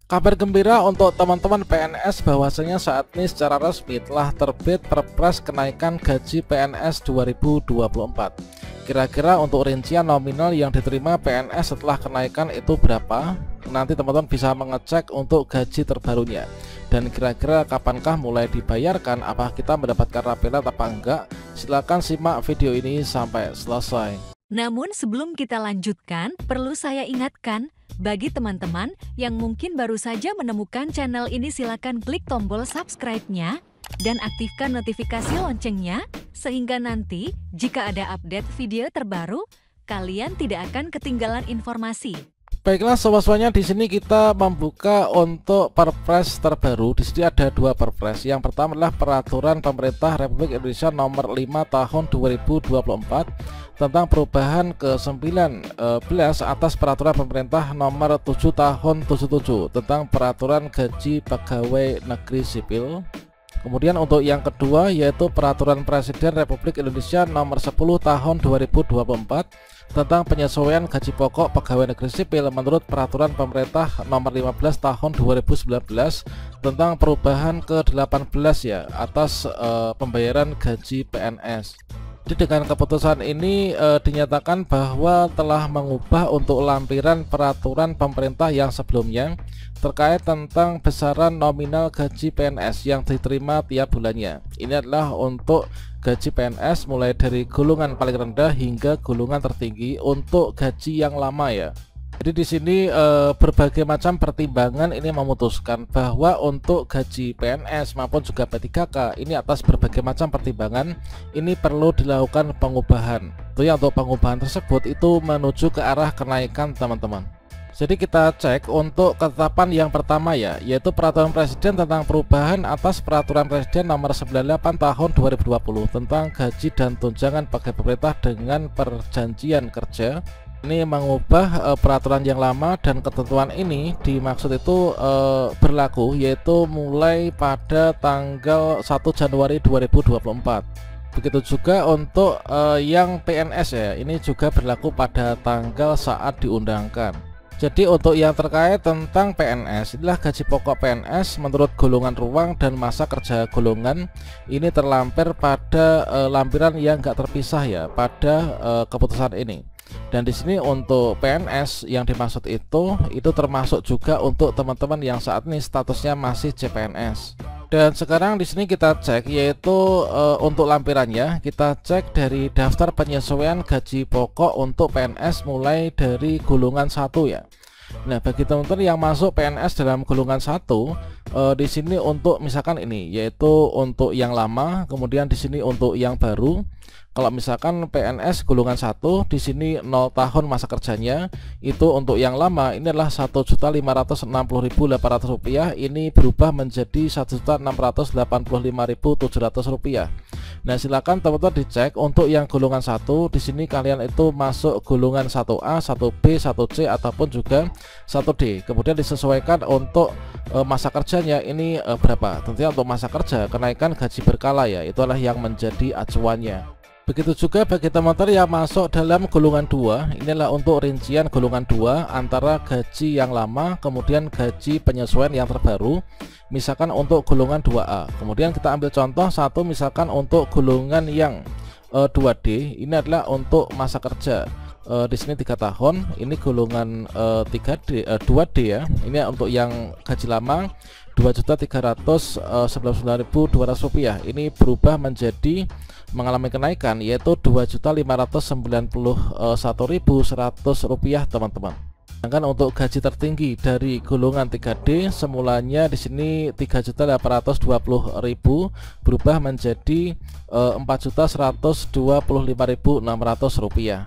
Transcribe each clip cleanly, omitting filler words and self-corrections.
Kabar gembira untuk teman-teman PNS bahwasanya saat ini secara resmi telah terbit Perpres kenaikan gaji PNS 2024. Kira-kira untuk rincian nominal yang diterima PNS setelah kenaikan itu berapa? Nanti teman-teman bisa mengecek untuk gaji terbarunya. Dan kira-kira kapankah mulai dibayarkan? Apa kita mendapatkan rapelan apa enggak? Silahkan simak video ini sampai selesai. Namun sebelum kita lanjutkan, perlu saya ingatkan, bagi teman-teman yang mungkin baru saja menemukan channel ini, silakan klik tombol subscribe-nya dan aktifkan notifikasi loncengnya, sehingga nanti jika ada update video terbaru, kalian tidak akan ketinggalan informasi. Baiklah sobat-sobatnya, di sini kita membuka untuk Perpres terbaru. Di sini ada dua Perpres. Yang pertama adalah Peraturan Pemerintah Republik Indonesia Nomor 5 Tahun 2024 tentang perubahan ke-19 atas Peraturan Pemerintah Nomor 7 Tahun 77 tentang Peraturan Gaji Pegawai Negeri Sipil. Kemudian untuk yang kedua yaitu Peraturan Presiden Republik Indonesia Nomor 10 Tahun 2024 tentang penyesuaian gaji pokok pegawai negeri sipil menurut Peraturan Pemerintah Nomor 15 Tahun 2019 tentang perubahan ke-18 ya atas pembayaran gaji PNS. Jadi dengan keputusan ini dinyatakan bahwa telah mengubah untuk lampiran peraturan pemerintah yang sebelumnya terkait tentang besaran nominal gaji PNS yang diterima tiap bulannya. Ini adalah untuk gaji PNS mulai dari golongan paling rendah hingga golongan tertinggi untuk gaji yang lama ya. Jadi di sini berbagai macam pertimbangan ini memutuskan bahwa untuk gaji PNS maupun juga P3K ini atas berbagai macam pertimbangan ini perlu dilakukan pengubahan. Tentunya untuk pengubahan tersebut itu menuju ke arah kenaikan teman-teman. Jadi kita cek untuk ketetapan yang pertama ya, yaitu Peraturan Presiden tentang perubahan atas Peraturan Presiden Nomor 98 Tahun 2020 tentang gaji dan tunjangan pegawai pemerintah dengan perjanjian kerja. Ini mengubah peraturan yang lama, dan ketentuan ini dimaksud itu berlaku yaitu mulai pada tanggal 1 Januari 2024. Begitu juga untuk yang PNS ya, ini juga berlaku pada tanggal saat diundangkan. Jadi untuk yang terkait tentang PNS, inilah gaji pokok PNS menurut golongan ruang dan masa kerja golongan ini terlampir pada lampiran yang enggak terpisah ya pada keputusan ini. Dan di sini untuk PNS yang dimaksud itu termasuk juga untuk teman-teman yang saat ini statusnya masih CPNS. Dan sekarang di sini kita cek yaitu untuk lampirannya kita cek dari daftar penyesuaian gaji pokok untuk PNS mulai dari golongan 1 ya. Nah, bagi teman-teman yang masuk PNS dalam golongan 1 di sini untuk misalkan ini yaitu untuk yang lama, kemudian di sini untuk yang baru. Kalau misalkan PNS golongan 1 di sini 0 tahun masa kerjanya, itu untuk yang lama ini adalah Rp1.560.800, ini berubah menjadi Rp1.685.700. Nah, silakan teman-teman dicek untuk yang golongan 1 di sini kalian itu masuk golongan 1A, 1B, 1C ataupun juga 1D. Kemudian disesuaikan untuk masa kerjanya ini berapa. Tentunya untuk masa kerja kenaikan gaji berkala ya, itulah yang menjadi acuannya. Begitu juga bagi teman-teman yang masuk dalam golongan 2, inilah untuk rincian golongan 2 antara gaji yang lama kemudian gaji penyesuaian yang terbaru. Misalkan untuk golongan 2A, kemudian kita ambil contoh satu, misalkan untuk golongan yang 2D, ini adalah untuk masa kerja di sini 3 tahun, ini golongan 2D ya, ini untuk yang gaji lama Rp2.399.200, ini berubah menjadi mengalami kenaikan yaitu Rp2.591.100 teman-teman. Sedangkan untuk gaji tertinggi dari golongan 3D semulanya di sini Rp3.820.000 berubah menjadi Rp4.125.600.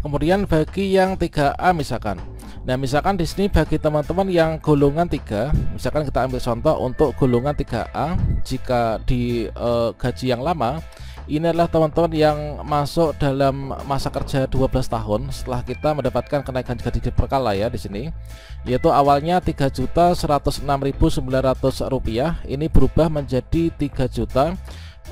Kemudian bagi yang 3A misalkan. Nah, misalkan di sini bagi teman-teman yang golongan 3, misalkan kita ambil contoh untuk golongan 3A, jika di gaji yang lama ini adalah teman-teman yang masuk dalam masa kerja 12 tahun setelah kita mendapatkan kenaikan gaji berkala ya di sini, yaitu awalnya Rp3.106.900, ini berubah menjadi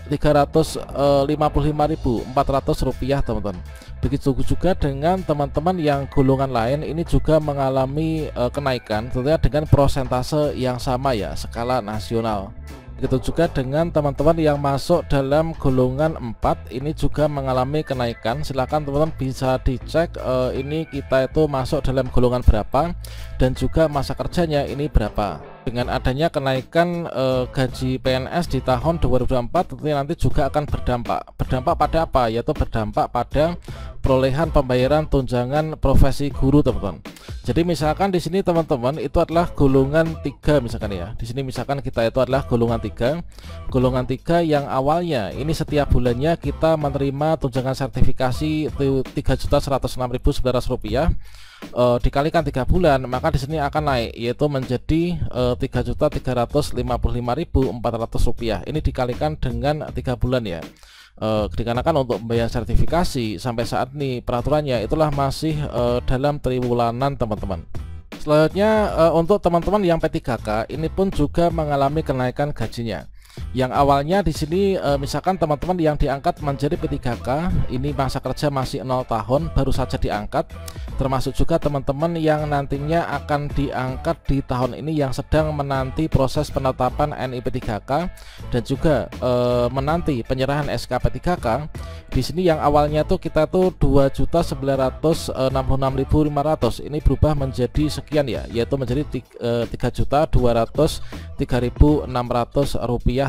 Rp355.400 teman-teman. Begitu juga dengan teman-teman yang golongan lain, ini juga mengalami kenaikan tentunya dengan persentase yang sama ya, skala nasional. Begitu juga dengan teman-teman yang masuk dalam golongan 4, ini juga mengalami kenaikan. Silahkan teman-teman bisa dicek ini kita itu masuk dalam golongan berapa dan juga masa kerjanya ini berapa. Dengan adanya kenaikan gaji PNS di tahun 2024 tentunya nanti juga akan berdampak pada apa, yaitu berdampak pada perolehan pembayaran tunjangan profesi guru teman-teman. Jadi misalkan di sini teman-teman itu adalah golongan 3 misalkan ya. Di sini misalkan kita itu adalah golongan 3. Golongan 3 yang awalnya ini setiap bulannya kita menerima tunjangan sertifikasi Rp3.106.900 dikalikan 3 bulan, maka di sini akan naik yaitu menjadi Rp3.355.400. Ini dikalikan dengan 3 bulan ya. Dikarenakan untuk membayar sertifikasi sampai saat ini peraturannya itulah masih dalam triwulanan teman-teman. Selanjutnya untuk teman-teman yang P3K ini pun juga mengalami kenaikan gajinya. Yang awalnya di sini misalkan teman-teman yang diangkat menjadi P3K ini masa kerja masih 0 tahun baru saja diangkat, termasuk juga teman-teman yang nantinya akan diangkat di tahun ini yang sedang menanti proses penetapan NIP 3K dan juga menanti penyerahan SK P3K. Di sini yang awalnya tuh kita tuh Rp2.966.500 ini berubah menjadi sekian ya, yaitu menjadi Rp3.203.600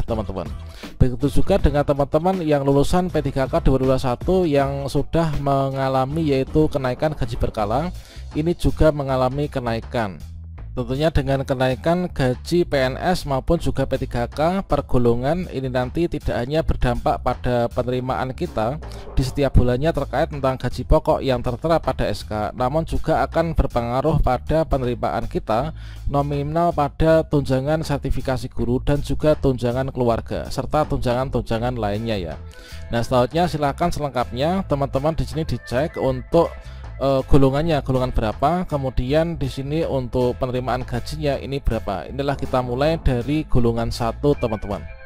teman-teman. Begitu juga dengan teman-teman yang lulusan P3K 2021 yang sudah mengalami yaitu kenaikan gaji berkala, ini juga mengalami kenaikan. Tentunya dengan kenaikan gaji PNS maupun juga P3K per golongan ini nanti tidak hanya berdampak pada penerimaan kita di setiap bulannya terkait tentang gaji pokok yang tertera pada SK, namun juga akan berpengaruh pada penerimaan kita nominal pada tunjangan sertifikasi guru dan juga tunjangan keluarga serta tunjangan-tunjangan lainnya ya. Nah, selanjutnya silakan selengkapnya teman-teman di sini dicek untuk golongannya golongan berapa, kemudian di sini untuk penerimaan gajinya ini berapa. Inilah kita mulai dari golongan 1 teman-teman.